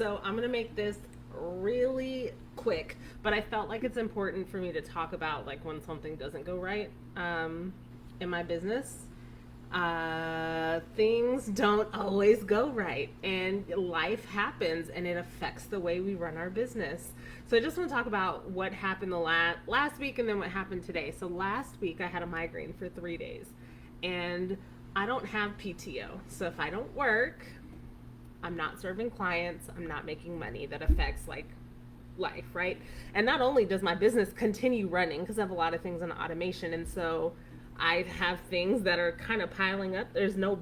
So I'm going to make this really quick, but I felt like it's important for me to talk about like when something doesn't go right in my business. Things don't always go right, and life happens, and it affects the way we run our business. So I just want to talk about what happened the last week, and then what happened today. So last week I had a migraine for 3 days, and I don't have PTO. So if I don't work, I'm not serving clients, I'm not making money. That affects like life, right? And not only does my business continue running because I have a lot of things in automation, and so I have things that are kind of piling up. There's no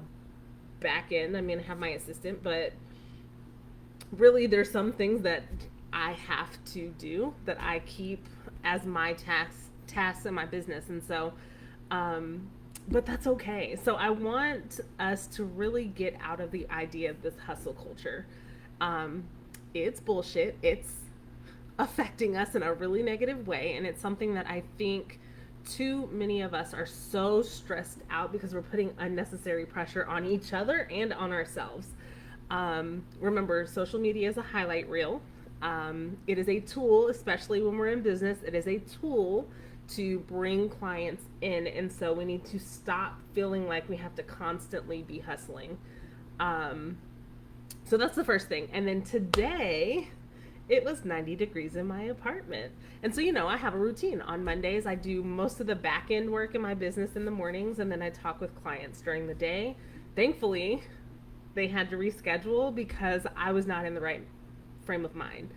back end. I mean, I have my assistant, but really there's some things that I have to do that I keep as my tasks in my business. And so but that's okay. So I want us to really get out of the idea of this hustle culture. Um, it's bullshit. It's affecting us in a really negative way, and it's something that I think too many of us are so stressed out because we're putting unnecessary pressure on each other and on ourselves. Remember, social media is a highlight reel. It is a tool, especially when we're in business. It is a tool to bring clients in, and so we need to stop feeling like we have to constantly be hustling. Um, so that's the first thing. And then today, it was 90 degrees in my apartment. And so, I have a routine. On Mondays, I do most of the back end work in my business in the mornings, and then I talk with clients during the day. Thankfully, they had to reschedule because I was not in the right frame of mind.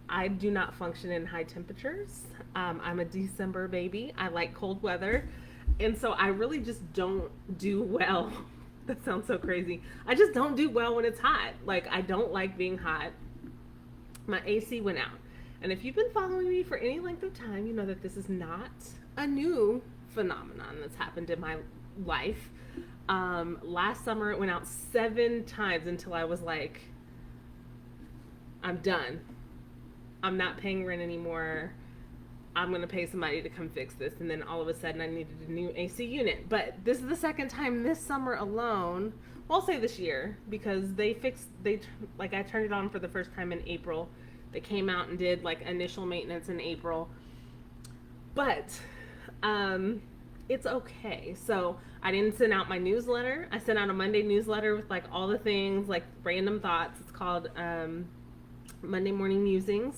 I do not function in high temperatures. I'm a December baby. I like cold weather. And so I really just don't do well. That sounds so crazy. I just don't do well when it's hot. Like, I don't like being hot. My AC went out. And if you've been following me for any length of time, you know that this is not a new phenomenon that's happened in my life. Last summer, it went out 7 times until I was like, I'm done. I'm not paying rent anymore. I'm going to pay somebody to come fix this. And then all of a sudden, I needed a new AC unit. But this is the second time this summer alone. Well, I'll say this year because I turned it on for the first time in April. They came out and did like initial maintenance in April. But it's okay. So I didn't send out my newsletter. I sent out a Monday newsletter with like all the things, like random thoughts. It's called Monday Morning Musings.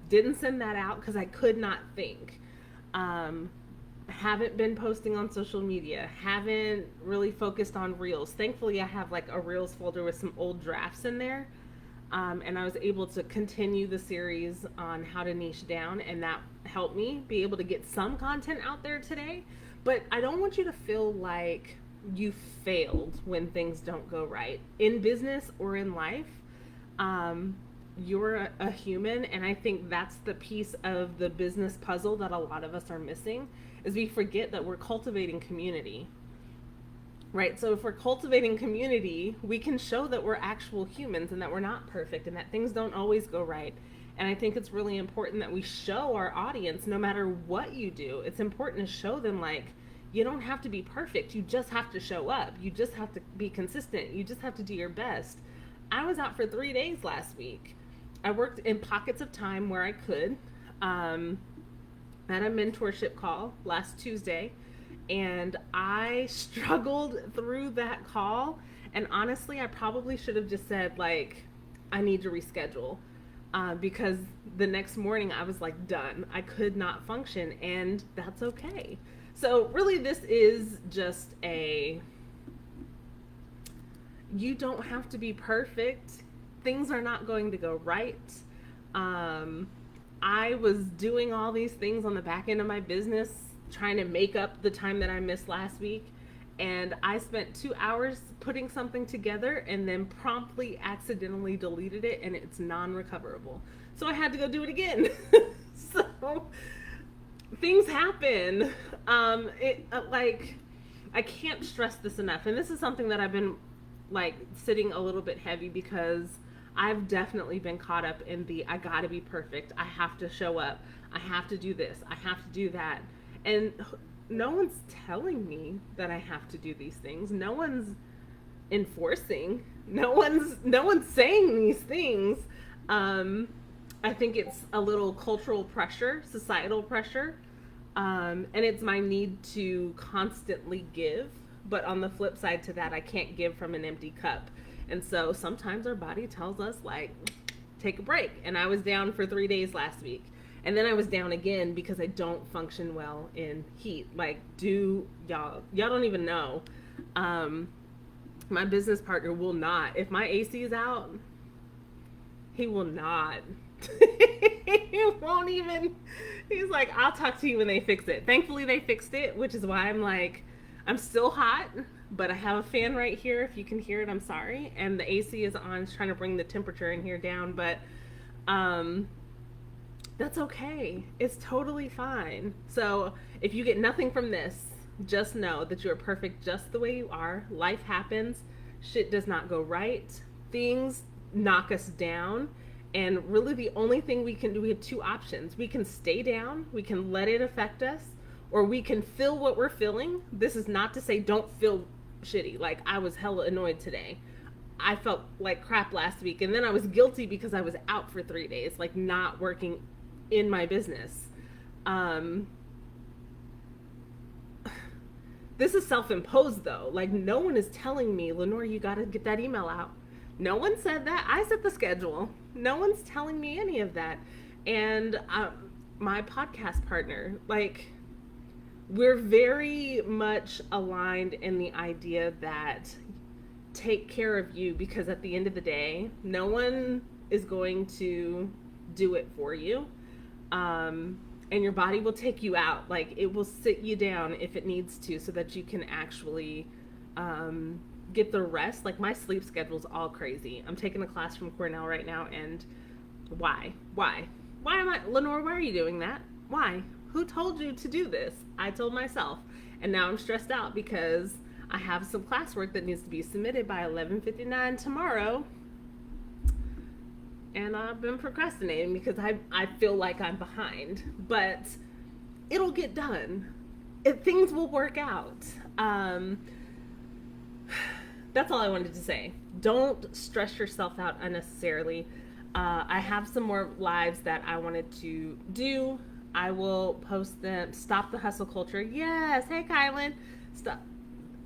Didn't send that out because I could not think. Haven't been posting on social media. Haven't really focused on reels. Thankfully, I have like a reels folder with some old drafts in there. And I was able to continue the series on how to niche down, and that helped me be able to get some content out there today. But I don't want you to feel like you failed when things don't go right in business or in life. You're a human, and I think that's the piece of the business puzzle that a lot of us are missing, is we forget that we're cultivating community, right? So if we're cultivating community, we can show that we're actual humans and that we're not perfect and that things don't always go right. And I think it's really important that we show our audience, no matter what you do, it's important to show them like, you don't have to be perfect. You just have to show up. You just have to be consistent. You just have to do your best. I was out for 3 days last week. I worked in pockets of time where I could. I had a mentorship call last Tuesday, and I struggled through that call. And honestly, I probably should have just said, like, I need to reschedule. Because the next morning I was like, done. I could not function, and that's okay. So, really, this is just you don't have to be perfect. Things are not going to go right. I was doing all these things on the back end of my business, trying to make up the time that I missed last week. And I spent 2 hours putting something together and then promptly accidentally deleted it, and it's non-recoverable. So I had to go do it again. So things happen. I can't stress this enough. And this is something that I've been like sitting a little bit heavy because I've definitely been caught up in I gotta be perfect. I have to show up. I have to do this. I have to do that. And no one's telling me that I have to do these things. No one's enforcing. No one's saying these things. I think it's a little cultural pressure, societal pressure, and it's my need to constantly give. But on the flip side to that, I can't give from an empty cup. And so sometimes our body tells us, like, take a break. And I was down for 3 days last week. And then I was down again because I don't function well in heat. Like, y'all don't even know. My business partner will not. If my AC is out, he will not. He won't even. He's like, I'll talk to you when they fix it. Thankfully, they fixed it, which is why I'm like, I'm still hot, but I have a fan right here. If you can hear it, I'm sorry. And the AC is on. It's trying to bring the temperature in here down, but that's okay. It's totally fine. So if you get nothing from this, just know that you're perfect just the way you are. Life happens. Shit does not go right. Things knock us down. And really the only thing we can do, we have two options. We can stay down. We can let it affect us. Or we can feel what we're feeling. This is not to say don't feel shitty. Like, I was hella annoyed today. I felt like crap last week. And then I was guilty because I was out for 3 days, like not working in my business. This is self-imposed though. Like, no one is telling me, Lenore, you got to get that email out. No one said that. I set the schedule. No one's telling me any of that. And my podcast partner, like, we're very much aligned in the idea that take care of you, because at the end of the day, no one is going to do it for you. And your body will take you out. Like, it will sit you down if it needs to, so that you can actually get the rest. Like, my sleep schedule's all crazy. I'm taking a class from Cornell right now, and why am I, Lenore, why are you doing that? Why? Who told you to do this? I told myself. And now I'm stressed out because I have some classwork that needs to be submitted by 11:59 tomorrow. And I've been procrastinating because I feel like I'm behind. But it'll get done. Things will work out. That's all I wanted to say. Don't stress yourself out unnecessarily. I have some more lives that I wanted to do. I will post them. Stop the hustle culture. Yes. Hey, Kylan. Stop.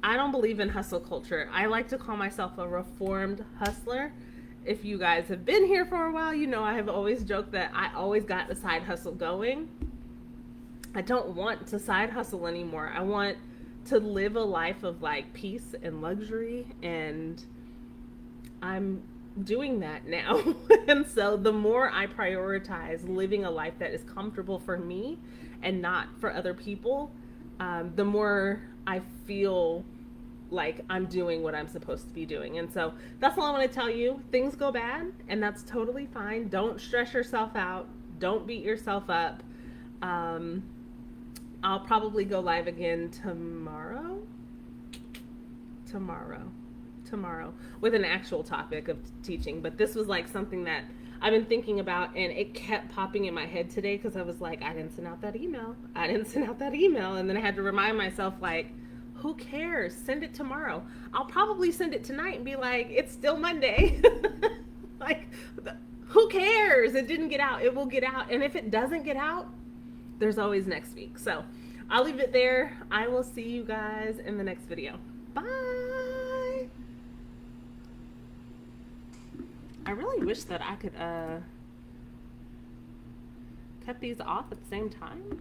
I don't believe in hustle culture. I like to call myself a reformed hustler. If you guys have been here for a while, you know I have always joked that I always got a side hustle going. I don't want to side hustle anymore. I want to live a life of like peace and luxury, and I'm doing that now. And so the more I prioritize living a life that is comfortable for me and not for other people, the more I feel like I'm doing what I'm supposed to be doing. And so that's all I want to tell you. Things go bad, and that's totally fine. Don't stress yourself out. Don't beat yourself up. I'll probably go live again tomorrow with an actual topic of teaching. But this was like something that I've been thinking about, and it kept popping in my head today because I was like, I didn't send out that email. And then I had to remind myself, like, who cares? Send it tomorrow. I'll probably send it tonight and be like, it's still Monday. Like, who cares? It didn't get out. It will get out. And if it doesn't get out, there's always next week. So I'll leave it there. I will see you guys in the next video. Bye. I really wish that I could cut these off at the same time.